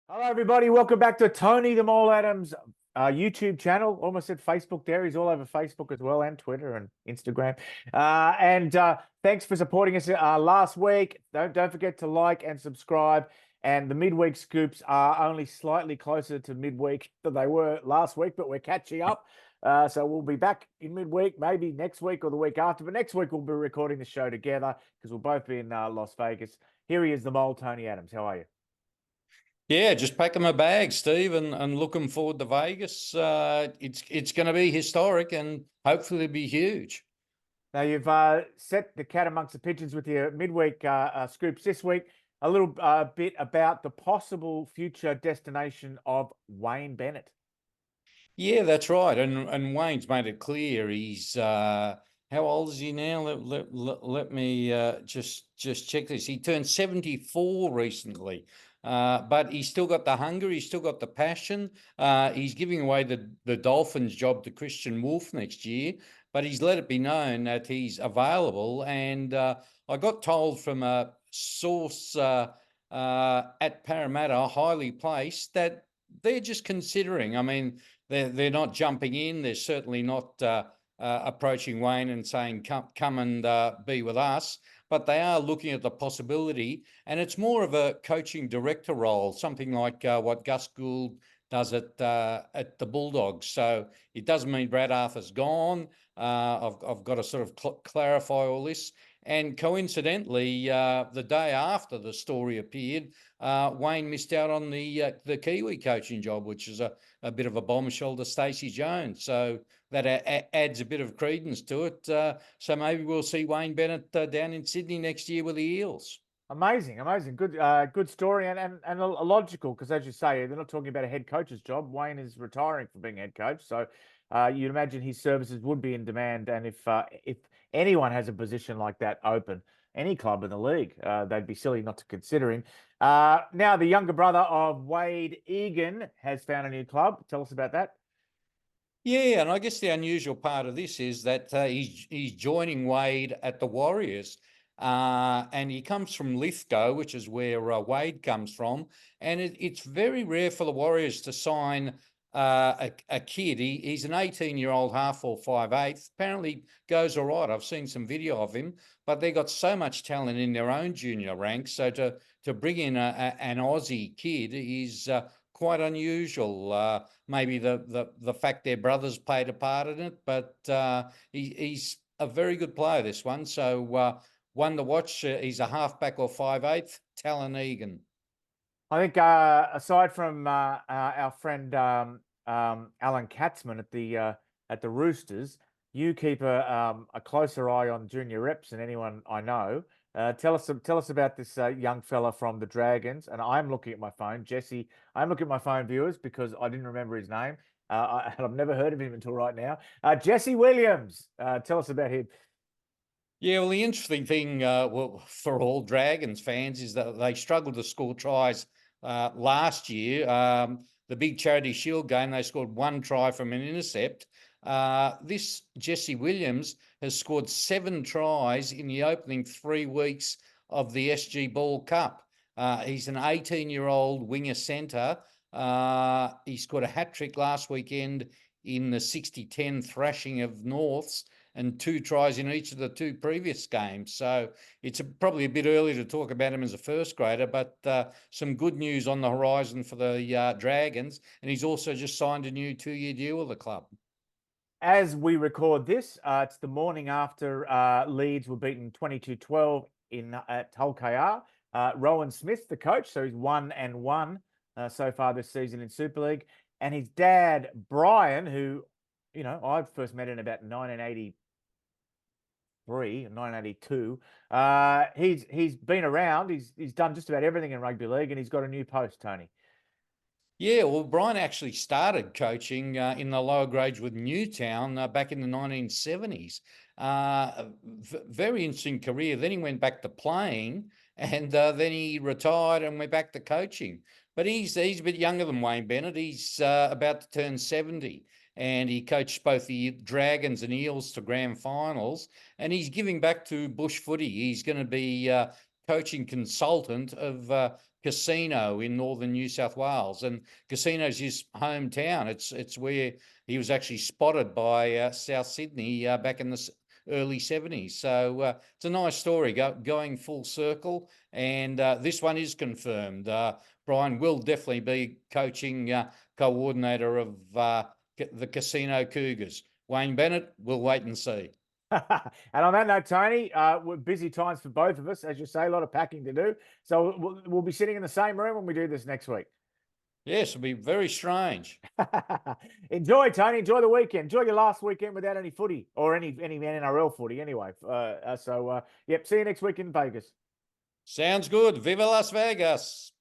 Hello, everybody. Welcome back to Tony the Mole Adams YouTube channel. Almost said Facebook there. He's all over Facebook as well, and Twitter and Instagram. And thanks for supporting us last week. Don't forget to like and subscribe. And the midweek scoops are only slightly closer to midweek than they were last week, but we're catching up. So we'll be back in midweek, maybe next week or the week after. But next week we'll be recording the show together because we'll both be in Las Vegas. Here he is, the Mole, Tony Adams. How are you? Yeah, just packing my bag, Steve, and looking forward to Vegas. It's going to be historic and hopefully be huge. Now you've set the cat amongst the pigeons with your midweek scoops this week. A little bit about the possible future destination of Wayne Bennett. Yeah, that's right. And Wayne's made it clear he's how old is he now? Let me just check this. He turned 74 recently. But he's still got the hunger. He's still got the passion. He's giving away the Dolphins job to Christian Wolf next year, but he's let it be known that he's available. And I got told from a source at Parramatta, highly placed, that they're just considering. I mean, they're not jumping in. They're certainly not approaching Wayne and saying, come and be with us. But they are looking at the possibility, and it's more of a coaching director role, something like what Gus Gould does at the Bulldogs. So it doesn't mean Brad Arthur's gone. I've got to sort of clarify all this. And coincidentally, the day after the story appeared, Wayne missed out on the Kiwi coaching job, which is a bit of a bombshell to Stacey Jones. So that adds a bit of credence to it. So maybe we'll see Wayne Bennett down in Sydney next year with the Eels. Amazing, amazing, good story and a logical because as you say, they're not talking about a head coach's job. Wayne is retiring from being head coach, so you'd imagine his services would be in demand. And if anyone has a position like that open, any club in the league, they'd be silly not to consider him. Now, the younger brother of Wade Egan has found a new club. Tell us about that. Yeah, and I guess the unusual part of this is that he's joining Wade at the Warriors, and he comes from Lithgow, which is where Wade comes from, and it's very rare for the Warriors to sign a kid. He's an 18-year-old half or 5'8". Apparently goes all right. I've seen some video of him, but they got so much talent in their own junior ranks. So to bring in an Aussie kid is quite unusual. Maybe the fact their brothers played a part in it, but he's a very good player, this one. So one to watch. He's a halfback or 5'8", Talon Eagan. I think aside from our friend Alan Katzman at the Roosters, you keep a closer eye on junior reps than anyone I know. Tell us about this young fella from the Dragons. And I'm looking at my phone, Jesse. I'm looking at my phone, viewers, because I didn't remember his name. I've never heard of him until right now. Jesse Williams. Tell us about him. Yeah, well, the interesting thing for all Dragons fans is that they struggled to score tries last year. The big Charity Shield game, they scored one try from an intercept. This Jesse Williams has scored 7 tries in the opening 3 weeks of the SG Ball Cup. He's an 18-year-old winger centre. He scored a hat-trick last weekend in the 60-10 thrashing of Norths and 2 tries in each of the 2 previous games. So it's probably a bit early to talk about him as a first grader, but some good news on the horizon for the Dragons. And he's also just signed a new 2-year deal with the club. As we record this, it's the morning after Leeds were beaten 22-12 at Hull KR. Rowan Smith, the coach, so he's 1-1 so far this season in Super League. And his dad, Brian, who, you know, I first met in about 1983, 1982. He's been around. He's done just about everything in rugby league, and he's got a new post, Tony. Yeah, well, Brian actually started coaching in the lower grades with Newtown back in the 1970s. Very interesting career. Then he went back to playing, and then he retired and went back to coaching. But he's a bit younger than Wayne Bennett. He's about to turn 70, and he coached both the Dragons and Eels to grand finals. And he's giving back to bush footy. He's going to be coaching consultant of casino in northern New South Wales, and casino's his hometown. It's where he was actually spotted by South Sydney back in the early 70s. So it's a nice story going full circle, and this one is confirmed. Brian will definitely be coaching coordinator of the Casino Cougars. Wayne Bennett, we'll wait and see. And on that note, Tony, we're busy times for both of us, as you say, a lot of packing to do. So we'll be sitting in the same room when we do this next week. Yes, it'll be very strange. Enjoy, Tony. Enjoy the weekend. Enjoy your last weekend without any footy or any NRL footy anyway. Yep, see you next week in Vegas. Sounds good. Viva Las Vegas.